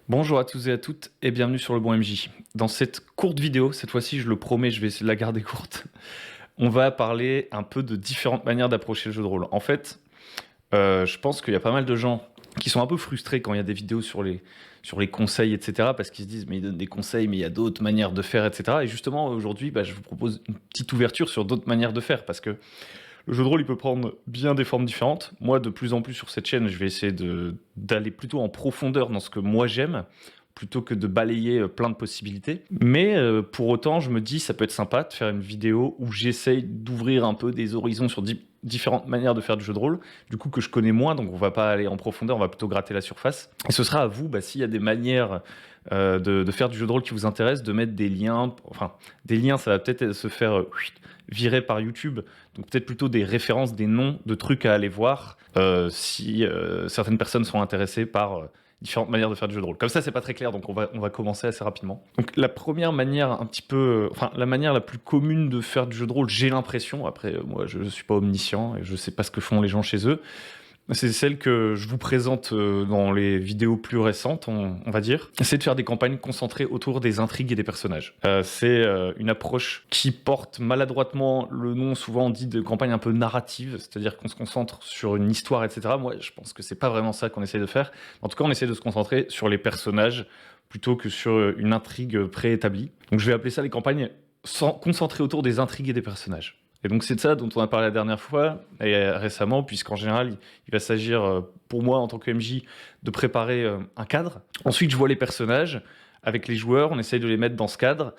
Bonjour à tous et à toutes et bienvenue sur Le Bon MJ. Dans cette courte vidéo, cette fois-ci je le promets, je vais essayer de la garder courte, on va parler un peu de différentes manières d'approcher le jeu de rôle. En fait, je pense qu'il y a pas mal de gens qui sont un peu frustrés quand il y a des vidéos sur les conseils, etc. Parce qu'ils se disent mais ils donnent des conseils, mais il y a d'autres manières de faire, etc. Et justement aujourd'hui, je vous propose une petite ouverture sur d'autres manières de faire parce que le jeu de rôle, il peut prendre bien des formes différentes. Moi, de plus en plus sur cette chaîne, je vais essayer d'aller plutôt en profondeur dans ce que moi j'aime, plutôt que de balayer plein de possibilités. Mais pour autant, je me dis, ça peut être sympa de faire une vidéo où j'essaye d'ouvrir un peu des horizons sur différentes manières de faire du jeu de rôle, du coup que je connais moins, donc on va pas aller en profondeur, on va plutôt gratter la surface. Et ce sera à vous, s'il y a des manières de faire du jeu de rôle qui vous intéressent, de mettre des liens. Enfin, des liens, ça va peut-être se faire virer par YouTube, donc peut-être plutôt des références, des noms de trucs à aller voir si certaines personnes sont intéressées par différentes manières de faire du jeu de rôle. Comme ça, c'est pas très clair, donc on va commencer assez rapidement. Donc la première manière un petit peu, enfin la manière la plus commune de faire du jeu de rôle, j'ai l'impression, après moi je suis pas omniscient et je sais pas ce que font les gens chez eux, c'est celle que je vous présente dans les vidéos plus récentes, on va dire. C'est de faire des campagnes concentrées autour des intrigues et des personnages. C'est une approche qui porte maladroitement le nom, souvent dit de campagne un peu narrative, c'est-à-dire qu'on se concentre sur une histoire, etc. Moi, je pense que c'est pas vraiment ça qu'on essaie de faire. En tout cas, on essaie de se concentrer sur les personnages plutôt que sur une intrigue préétablie. Donc je vais appeler ça les campagnes concentrées autour des intrigues et des personnages. Et donc c'est de ça dont on a parlé la dernière fois et récemment, puisqu'en général, il va s'agir pour moi en tant que MJ de préparer un cadre. Ensuite, je vois les personnages avec les joueurs, on essaye de les mettre dans ce cadre.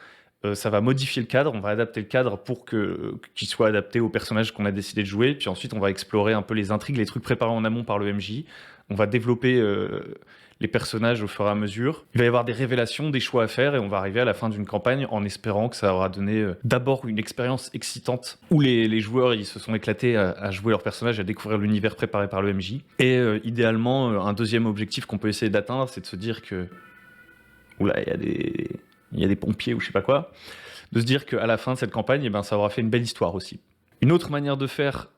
Ça va modifier le cadre, on va adapter le cadre pour qu'il soit adapté aux personnages qu'on a décidé de jouer. Puis ensuite, on va explorer un peu les intrigues, les trucs préparés en amont par le MJ. On va développer les personnages au fur et à mesure. Il va y avoir des révélations, des choix à faire et on va arriver à la fin d'une campagne en espérant que ça aura donné d'abord une expérience excitante où les joueurs ils se sont éclatés à jouer leur personnage, à découvrir l'univers préparé par le MJ. Et idéalement, un deuxième objectif qu'on peut essayer d'atteindre, c'est de se dire que oula, il y a des pompiers ou je sais pas quoi, de se dire qu'à la fin de cette campagne, ça aura fait une belle histoire aussi. Une autre manière de faire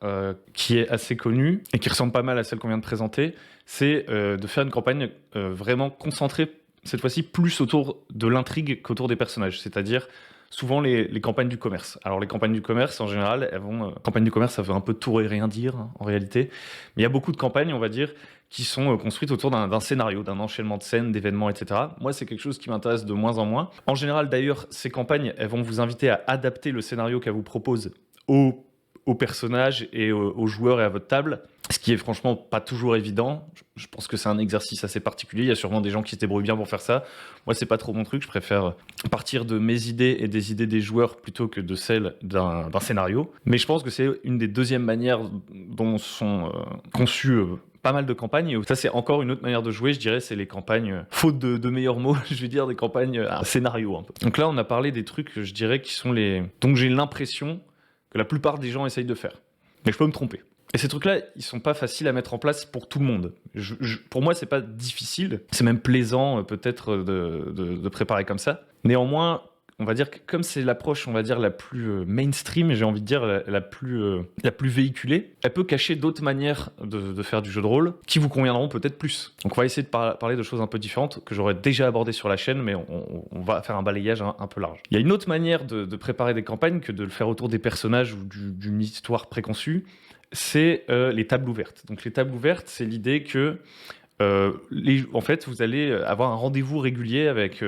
qui est assez connue et qui ressemble pas mal à celle qu'on vient de présenter, c'est de faire une campagne vraiment concentrée, cette fois-ci plus autour de l'intrigue qu'autour des personnages, c'est-à-dire souvent les campagnes du commerce. Alors les campagnes du commerce, en général, elles vont... campagne du commerce, ça veut un peu tout et rien dire, hein, en réalité. Mais il y a beaucoup de campagnes, on va dire, qui sont construites autour d'un scénario, d'un enchaînement de scènes, d'événements, etc. Moi, c'est quelque chose qui m'intéresse de moins en moins. En général, d'ailleurs, ces campagnes, elles vont vous inviter à adapter le scénario qu'elles vous proposent aux personnages et aux joueurs et à votre table, ce qui est franchement pas toujours évident. Je pense que c'est un exercice assez particulier. Il y a sûrement des gens qui se débrouillent bien pour faire ça. Moi, c'est pas trop mon truc. Je préfère partir de mes idées et des idées des joueurs plutôt que de celles d'un scénario. Mais je pense que c'est une des deuxièmes manières dont sont conçues pas mal de campagnes. Et ça, c'est encore une autre manière de jouer, je dirais, c'est les campagnes, faute de meilleurs mots, je vais dire des campagnes à scénario un peu. Donc là, on a parlé des trucs, je dirais, qui sont les... Donc j'ai l'impression que la plupart des gens essayent de faire. Mais je peux me tromper. Et ces trucs-là, ils sont pas faciles à mettre en place pour tout le monde. Pour moi, c'est pas difficile. C'est même plaisant, peut-être, de préparer comme ça. Néanmoins, on va dire que comme c'est l'approche, on va dire, la plus mainstream, j'ai envie de dire, la plus véhiculée, elle peut cacher d'autres manières de faire du jeu de rôle qui vous conviendront peut-être plus. Donc on va essayer de parler de choses un peu différentes que j'aurais déjà abordées sur la chaîne, mais on va faire un balayage un peu large. Il y a une autre manière de préparer des campagnes que de le faire autour des personnages ou d'une histoire préconçue, c'est les tables ouvertes. Donc les tables ouvertes, c'est l'idée que en fait, vous allez avoir un rendez-vous régulier avec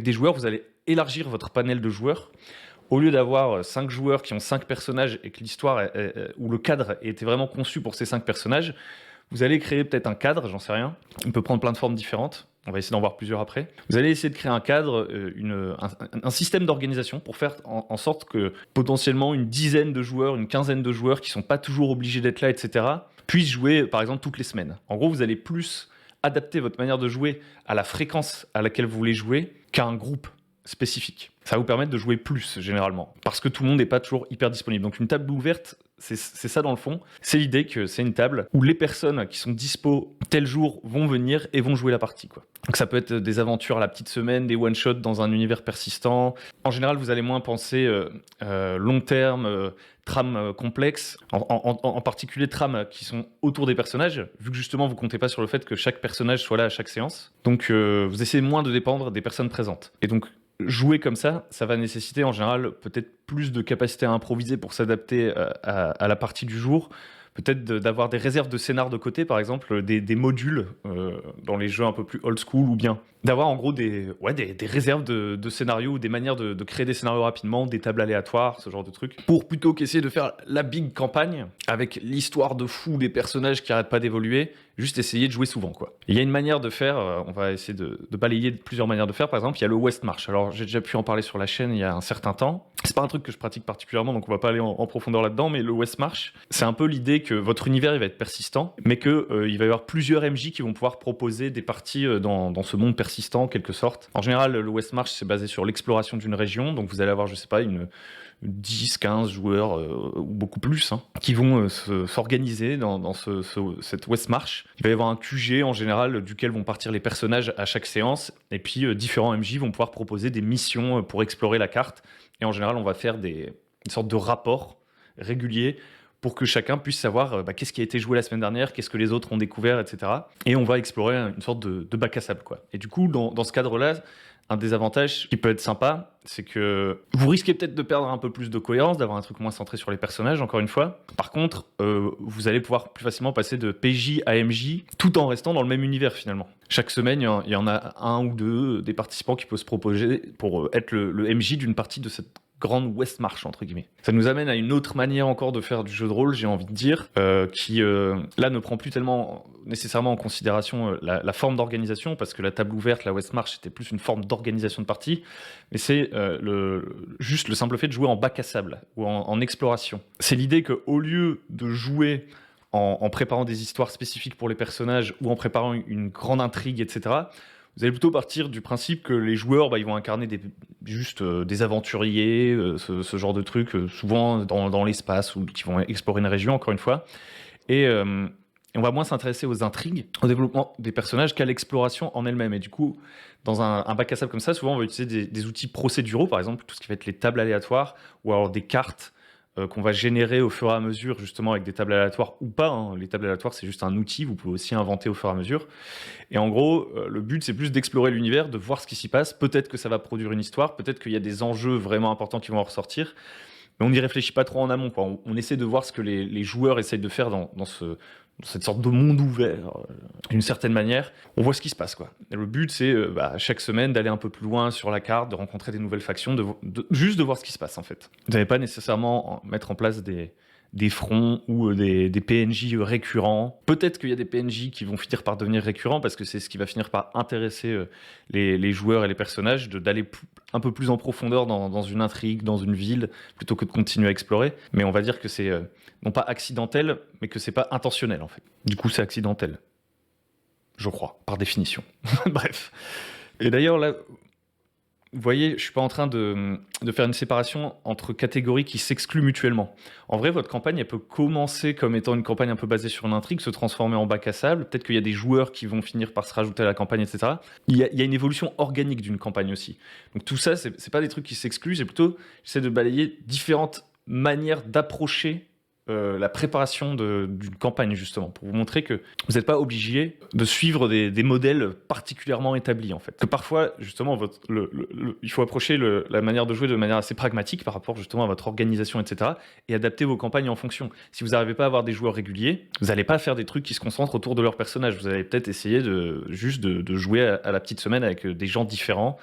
des joueurs, vous allez élargir votre panel de joueurs. Au lieu d'avoir 5 joueurs qui ont 5 personnages et que l'histoire ou le cadre était vraiment conçu pour ces 5 personnages, vous allez créer peut-être un cadre, j'en sais rien. On peut prendre plein de formes différentes. On va essayer d'en voir plusieurs après. Vous allez essayer de créer un cadre, un système d'organisation pour faire en sorte que potentiellement une dizaine de joueurs, une quinzaine de joueurs qui sont pas toujours obligés d'être là, etc., puissent jouer par exemple toutes les semaines. En gros, vous allez plus adapter votre manière de jouer à la fréquence à laquelle vous voulez jouer qu'à un groupe spécifique. Ça va vous permettre de jouer plus généralement, parce que tout le monde n'est pas toujours hyper disponible. Donc une table ouverte, c'est ça dans le fond. C'est l'idée que c'est une table où les personnes qui sont dispo tel jour vont venir et vont jouer la partie, quoi. Donc ça peut être des aventures à la petite semaine, des one-shots dans un univers persistant. En général, vous allez moins penser long terme, trames complexes, en particulier trames qui sont autour des personnages, vu que justement vous comptez pas sur le fait que chaque personnage soit là à chaque séance. Donc vous essayez moins de dépendre des personnes présentes. Et donc jouer comme ça va nécessiter en général peut-être plus de capacité à improviser pour s'adapter à la partie du jour. Peut-être d'avoir des réserves de scénar de côté, par exemple, des modules dans les jeux un peu plus old school, ou bien d'avoir en gros des réserves de scénarios ou des manières de créer des scénarios rapidement, des tables aléatoires, ce genre de trucs, pour plutôt qu'essayer de faire la big campagne avec l'histoire de fou des personnages qui arrêtent pas d'évoluer, juste essayer de jouer souvent, quoi. Il y a une manière de faire, on va essayer de balayer plusieurs manières de faire. Par exemple, il y a le West March. Alors j'ai déjà pu en parler sur la chaîne il y a un certain temps. C'est pas un truc que je pratique particulièrement, donc on va pas aller en profondeur là-dedans, mais le West March, c'est un peu l'idée que votre univers il va être persistant, mais que il va y avoir plusieurs MJ qui vont pouvoir proposer des parties dans ce monde persistant en quelque sorte. En général, le West March c'est basé sur l'exploration d'une région, donc vous allez avoir, je sais pas, 10, 15 joueurs ou beaucoup plus qui vont s'organiser dans cette West March. Il va y avoir un QG en général duquel vont partir les personnages à chaque séance, et puis différents MJ vont pouvoir proposer des missions pour explorer la carte. Et en général, on va faire une sorte de rapport régulier pour que chacun puisse savoir qu'est-ce qui a été joué la semaine dernière, qu'est-ce que les autres ont découvert, etc. Et on va explorer une sorte de bac à sable, quoi. Et du coup, dans ce cadre-là, un des avantages qui peut être sympa, c'est que vous risquez peut-être de perdre un peu plus de cohérence, d'avoir un truc moins centré sur les personnages, encore une fois. Par contre, vous allez pouvoir plus facilement passer de PJ à MJ, tout en restant dans le même univers, finalement. Chaque semaine, il y en a un ou deux des participants qui peuvent se proposer pour être le MJ d'une partie de cette grande West March, entre guillemets. Ça nous amène à une autre manière encore de faire du jeu de rôle, j'ai envie de dire, qui là ne prend plus tellement nécessairement en considération la forme d'organisation, parce que la table ouverte, la West March, c'était plus une forme d'organisation de partie, mais c'est juste le simple fait de jouer en bac à sable ou en exploration. C'est l'idée qu'au lieu de jouer en préparant des histoires spécifiques pour les personnages ou en préparant une grande intrigue, etc., vous allez plutôt partir du principe que les joueurs, ils vont incarner juste des aventuriers, ce genre de trucs, souvent dans l'espace, ou qui vont explorer une région, encore une fois. Et on va moins s'intéresser aux intrigues, au développement des personnages qu'à l'exploration en elle-même. Et du coup, dans un bac à sable comme ça, souvent on va utiliser des outils procéduraux, par exemple, tout ce qui va être les tables aléatoires, ou alors des cartes qu'on va générer au fur et à mesure, justement avec des tables aléatoires ou pas. Les tables aléatoires, c'est juste un outil, vous pouvez aussi inventer au fur et à mesure. Et en gros, le but, c'est plus d'explorer l'univers, de voir ce qui s'y passe. Peut-être que ça va produire une histoire, peut-être qu'il y a des enjeux vraiment importants qui vont en ressortir, mais on n'y réfléchit pas trop en amont, quoi. On essaie de voir ce que les joueurs essayent de faire dans cette sorte de monde ouvert, d'une certaine manière. On voit ce qui se passe, quoi. Et le but, c'est chaque semaine d'aller un peu plus loin sur la carte, de rencontrer des nouvelles factions, juste de voir ce qui se passe, en fait. Vous n'allez pas nécessairement mettre en place des fronts ou des PNJ récurrents. Peut-être qu'il y a des PNJ qui vont finir par devenir récurrents, parce que c'est ce qui va finir par intéresser les joueurs et les personnages, d'aller un peu plus en profondeur dans une intrigue, dans une ville, plutôt que de continuer à explorer. Mais on va dire que c'est non pas accidentel, mais que c'est pas intentionnel, en fait. Du coup, c'est accidentel. Je crois, par définition. Bref. Et d'ailleurs, là, vous voyez, je suis pas en train de faire une séparation entre catégories qui s'excluent mutuellement. En vrai, votre campagne, elle peut commencer comme étant une campagne un peu basée sur une intrigue, se transformer en bac à sable. Peut-être qu'il y a des joueurs qui vont finir par se rajouter à la campagne, etc. Il y a une évolution organique d'une campagne aussi. Donc tout ça, c'est pas des trucs qui s'excluent, c'est plutôt, j'essaie de balayer différentes manières d'approcher la préparation d'une campagne, justement, pour vous montrer que vous n'êtes pas obligé de suivre des modèles particulièrement établis, en fait. Que parfois, justement, il faut approcher la manière de jouer de manière assez pragmatique par rapport, justement, à votre organisation, etc., et adapter vos campagnes en fonction. Si vous n'arrivez pas à avoir des joueurs réguliers, vous n'allez pas faire des trucs qui se concentrent autour de leur personnage. Vous allez peut-être essayer juste de jouer à la petite semaine avec des gens différents,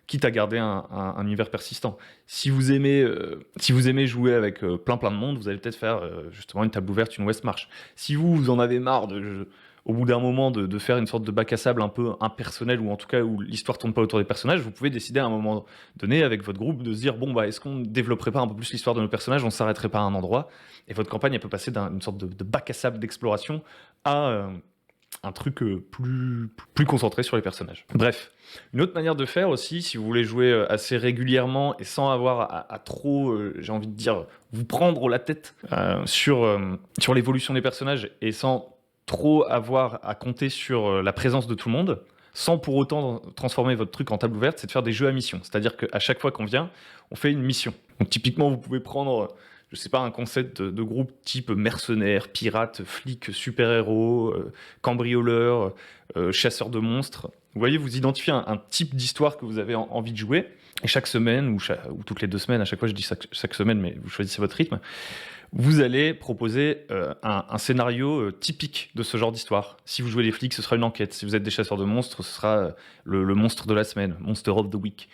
quitte à garder un univers persistant. Si vous aimez jouer avec plein de monde, vous allez peut-être faire justement une table ouverte, une West March. Si vous en avez marre au bout d'un moment de faire une sorte de bac à sable un peu impersonnel, ou en tout cas où l'histoire tourne pas autour des personnages, vous pouvez décider à un moment donné avec votre groupe de se dire est-ce qu'on ne développerait pas un peu plus l'histoire de nos personnages, on s'arrêterait pas à un endroit, et votre campagne elle peut passer d'une sorte de bac à sable d'exploration à un truc plus concentré sur les personnages. Bref, une autre manière de faire aussi, si vous voulez jouer assez régulièrement et sans avoir à trop, j'ai envie de dire, vous prendre la tête sur l'évolution des personnages, et sans trop avoir à compter sur la présence de tout le monde, sans pour autant transformer votre truc en table ouverte, c'est de faire des jeux à mission. C'est-à-dire qu'à chaque fois qu'on vient, on fait une mission. Donc typiquement, vous pouvez prendre, je sais pas, un concept de groupe type mercenaires, pirates, flics, super-héros, cambrioleurs, chasseurs de monstres. Vous voyez, vous identifiez un type d'histoire que vous avez envie de jouer, et chaque semaine, ou toutes les 2 semaines, à chaque fois je dis chaque semaine, mais vous choisissez votre rythme, vous allez proposer un scénario typique de ce genre d'histoire. Si vous jouez des flics, ce sera une enquête. Si vous êtes des chasseurs de monstres, ce sera le monstre de la semaine, Monster of the Week.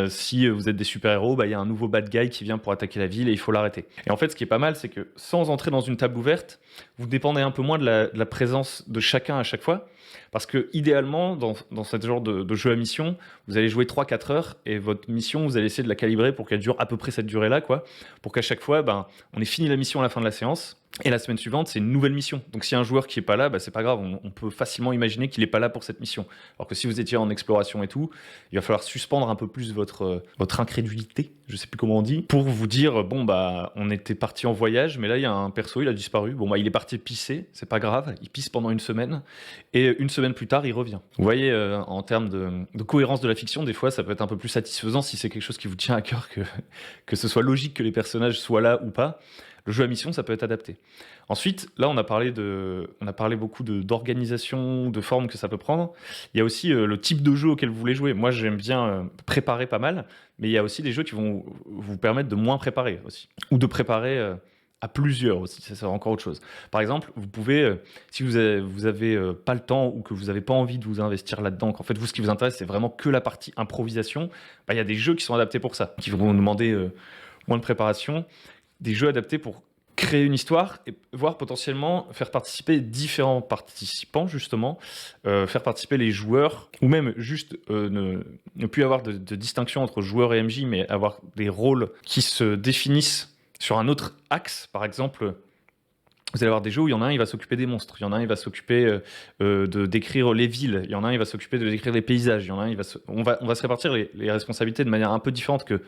Si vous êtes des super-héros, il y a un nouveau bad guy qui vient pour attaquer la ville et il faut l'arrêter. Et en fait, ce qui est pas mal, c'est que sans entrer dans une table ouverte, vous dépendez un peu moins de la présence de chacun à chaque fois. Parce que idéalement, dans ce genre de jeu à mission, vous allez jouer 3-4 heures et votre mission, vous allez essayer de la calibrer pour qu'elle dure à peu près cette durée-là, quoi. Pour qu'à chaque fois, on ait fini la mission à la fin de la séance. Et la semaine suivante, c'est une nouvelle mission. Donc si y a un joueur qui est pas là, c'est pas grave, on peut facilement imaginer qu'il est pas là pour cette mission. Alors que si vous étiez en exploration et tout, il va falloir suspendre un peu plus votre incrédulité, je sais plus comment on dit, pour vous dire, on était parti en voyage, mais là il y a un perso, il a disparu. Il est parti pisser, c'est pas grave, il pisse pendant une semaine, et une semaine plus tard, il revient. Vous voyez, en termes de cohérence de la fiction, des fois ça peut être un peu plus satisfaisant si c'est quelque chose qui vous tient à cœur, que ce soit logique que les personnages soient là ou pas. Le jeu à mission, ça peut être adapté. Ensuite, là, on a parlé beaucoup d'organisation, de forme que ça peut prendre. Il y a aussi le type de jeu auquel vous voulez jouer. Moi, j'aime bien préparer pas mal, mais il y a aussi des jeux qui vont vous permettre de moins préparer aussi. Ou de préparer à plusieurs aussi, ça c'est encore autre chose. Par exemple, vous pouvez, si vous avez pas le temps ou que vous n'avez pas envie de vous investir là-dedans, qu'en fait, vous, ce qui vous intéresse, c'est vraiment que la partie improvisation, il y a des jeux qui sont adaptés pour ça, qui vont vous demander moins de préparation. Des jeux adaptés pour créer une histoire et voire potentiellement faire participer différents participants, justement, faire participer les joueurs, ou même juste ne plus avoir de distinction entre joueurs et MJ, mais avoir des rôles qui se définissent sur un autre axe. Par exemple, vous allez avoir des jeux où il y en a un, il va s'occuper des monstres, il y en a un, il va s'occuper de décrire les villes, il y en a un, il va s'occuper de décrire les paysages, il y en a un, on va se répartir les responsabilités de manière un peu différente que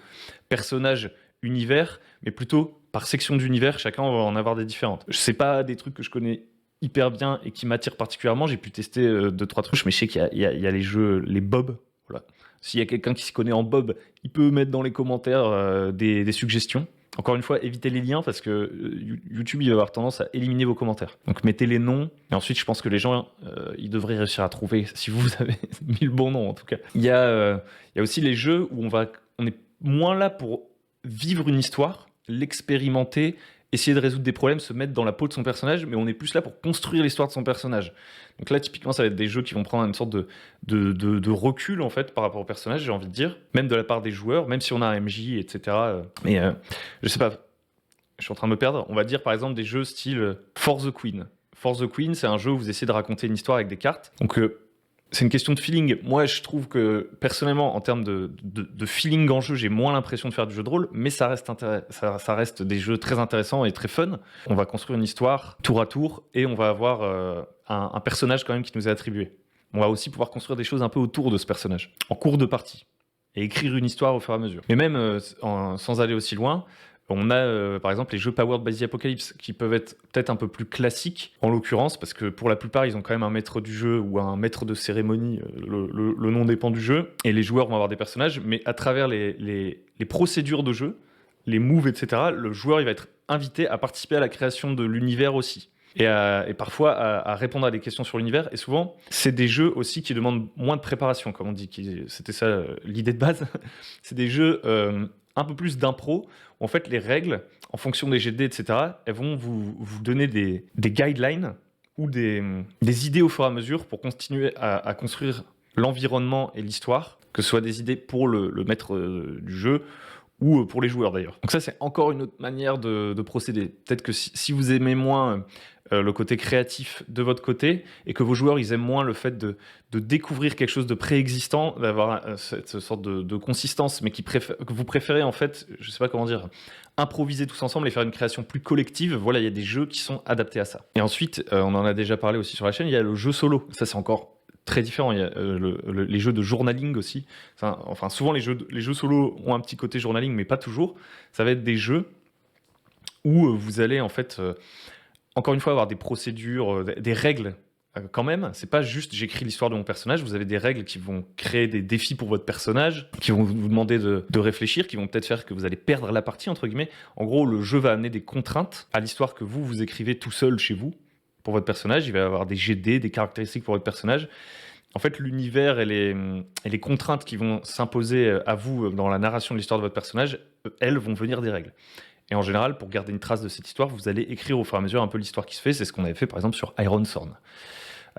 personnage, univers, mais plutôt par section d'univers, chacun va en avoir des différentes. C'est pas des trucs que je connais hyper bien et qui m'attirent particulièrement, j'ai pu tester 2-3 trucs, mais je sais qu'il y a les jeux, les Bob, voilà. S'il y a quelqu'un qui s'y connaît en Bob, il peut mettre dans les commentaires des suggestions. Encore une fois, évitez les liens parce que YouTube il va avoir tendance à éliminer vos commentaires. Donc mettez les noms et ensuite je pense que les gens ils devraient réussir à trouver si vous avez mis le bon nom en tout cas. Il y a aussi les jeux où on est moins là pour vivre une histoire, l'expérimenter, essayer de résoudre des problèmes, se mettre dans la peau de son personnage, mais on est plus là pour construire l'histoire de son personnage. Donc là, typiquement, ça va être des jeux qui vont prendre une sorte de recul, en fait, par rapport au personnage, j'ai envie de dire, même de la part des joueurs, même si on a un MJ, etc. Mais je sais pas, je suis en train de me perdre. On va dire, par exemple, des jeux style For the Queen. For the Queen, c'est un jeu où vous essayez de raconter une histoire avec des cartes. Donc, c'est une question de feeling. Moi, je trouve que, personnellement, en termes de feeling en jeu, j'ai moins l'impression de faire du jeu de rôle, mais ça reste des jeux très intéressants et très fun. On va construire une histoire tour à tour et on va avoir un personnage quand même qui nous est attribué. On va aussi pouvoir construire des choses un peu autour de ce personnage, en cours de partie, et écrire une histoire au fur et à mesure. Mais même sans aller aussi loin, on a par exemple les jeux Powered by the Apocalypse qui peuvent être peut-être un peu plus classiques en l'occurrence parce que pour la plupart ils ont quand même un maître du jeu ou un maître de cérémonie, le nom dépend du jeu et les joueurs vont avoir des personnages mais à travers les procédures de jeu, les moves etc, le joueur il va être invité à participer à la création de l'univers aussi. Et parfois à répondre à des questions sur l'univers. Et souvent, c'est des jeux aussi qui demandent moins de préparation, comme on dit. C'était ça l'idée de base. C'est des jeux un peu plus d'impro. En fait, les règles, en fonction des GD, etc., elles vont vous donner des guidelines ou des idées au fur et à mesure pour continuer à construire l'environnement et l'histoire, que ce soit des idées pour le maître du jeu ou pour les joueurs d'ailleurs. Donc ça, c'est encore une autre manière de procéder. Peut-être que si vous aimez moins le côté créatif de votre côté et que vos joueurs, ils aiment moins le fait de découvrir quelque chose de préexistant, d'avoir cette sorte de consistance, mais que vous préférez en fait, je sais pas comment dire, improviser tous ensemble et faire une création plus collective, voilà, il y a des jeux qui sont adaptés à ça. Et ensuite, on en a déjà parlé aussi sur la chaîne, il y a le jeu solo. Ça, c'est encore très différent. Il y a les jeux de journaling aussi. Enfin, souvent, les jeux solo ont un petit côté journaling, mais pas toujours. Ça va être des jeux où vous allez, en fait, encore une fois, avoir des procédures, des règles quand même, c'est pas juste j'écris l'histoire de mon personnage, vous avez des règles qui vont créer des défis pour votre personnage, qui vont vous demander de réfléchir, qui vont peut-être faire que vous allez perdre la partie, entre guillemets. En gros, le jeu va amener des contraintes à l'histoire que vous écrivez tout seul chez vous pour votre personnage. Il va y avoir des GD, des caractéristiques pour votre personnage. En fait, l'univers et les contraintes qui vont s'imposer à vous dans la narration de l'histoire de votre personnage, elles vont venir des règles. Et en général, pour garder une trace de cette histoire, vous allez écrire au fur et à mesure un peu l'histoire qui se fait. C'est ce qu'on avait fait par exemple sur Iron Thorn.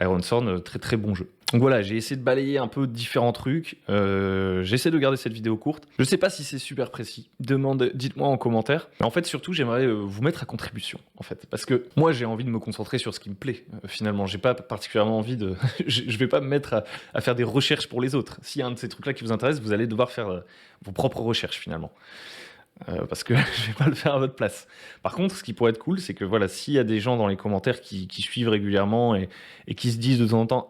Iron Thorn, très très bon jeu. Donc voilà, j'ai essayé de balayer un peu différents trucs. J'essaie de garder cette vidéo courte. Je sais pas si c'est super précis. Dites-moi en commentaire. Mais en fait, surtout, j'aimerais vous mettre à contribution, en fait, parce que moi, j'ai envie de me concentrer sur ce qui me plaît. Finalement, j'ai pas particulièrement envie de. Je vais pas me mettre à faire des recherches pour les autres. S'il y a un de ces trucs-là qui vous intéresse, vous allez devoir faire vos propres recherches finalement. Parce que je vais pas le faire à votre place. Par contre, ce qui pourrait être cool, c'est que voilà, s'il y a des gens dans les commentaires qui suivent régulièrement et qui se disent de temps en temps,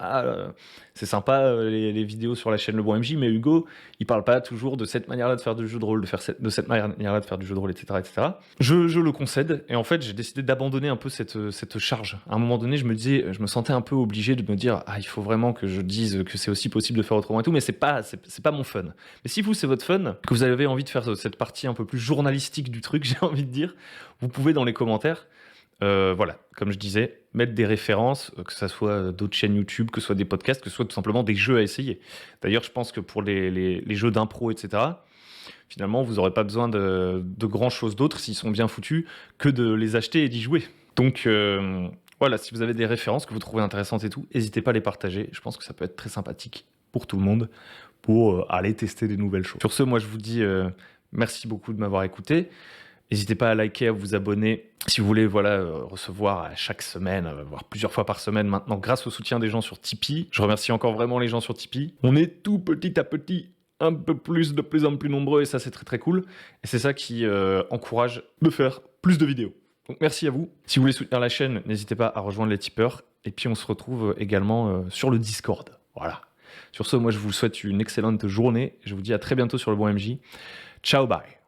c'est sympa les vidéos sur la chaîne Le Bon MJ, mais Hugo, il parle pas toujours de cette manière-là de faire du jeu de rôle, de cette manière-là de faire du jeu de rôle, etc., etc. Je le concède, et en fait, j'ai décidé d'abandonner un peu cette charge. À un moment donné, je me sentais un peu obligé de me dire, il faut vraiment que je dise que c'est aussi possible de faire autrement et tout, mais c'est pas mon fun. Mais si vous, c'est votre fun, que vous avez envie de faire cette partie un peu plus journalistique du truc, j'ai envie de dire, vous pouvez dans les commentaires, voilà, comme je disais, mettre des références, que ce soit d'autres chaînes YouTube, que ce soit des podcasts, que ce soit tout simplement des jeux à essayer. D'ailleurs, je pense que pour les jeux d'impro, etc., finalement, vous n'aurez pas besoin de grand chose d'autre, s'ils sont bien foutus, que de les acheter et d'y jouer. Donc voilà, si vous avez des références que vous trouvez intéressantes et tout, n'hésitez pas à les partager. Je pense que ça peut être très sympathique pour tout le monde, pour aller tester des nouvelles choses. Sur ce, moi, je vous dis merci beaucoup de m'avoir écouté. N'hésitez pas à liker, à vous abonner si vous voulez recevoir à chaque semaine, voire plusieurs fois par semaine maintenant, grâce au soutien des gens sur Tipeee. Je remercie encore vraiment les gens sur Tipeee. On est tout petit à petit un peu plus, de plus en plus nombreux, et ça c'est très très cool. Et c'est ça qui encourage de faire plus de vidéos. Donc merci à vous. Si vous voulez soutenir la chaîne, n'hésitez pas à rejoindre les tipeurs. Et puis on se retrouve également sur le Discord. Voilà. Sur ce, moi je vous souhaite une excellente journée. Je vous dis à très bientôt sur Le Bon MJ. Ciao, bye.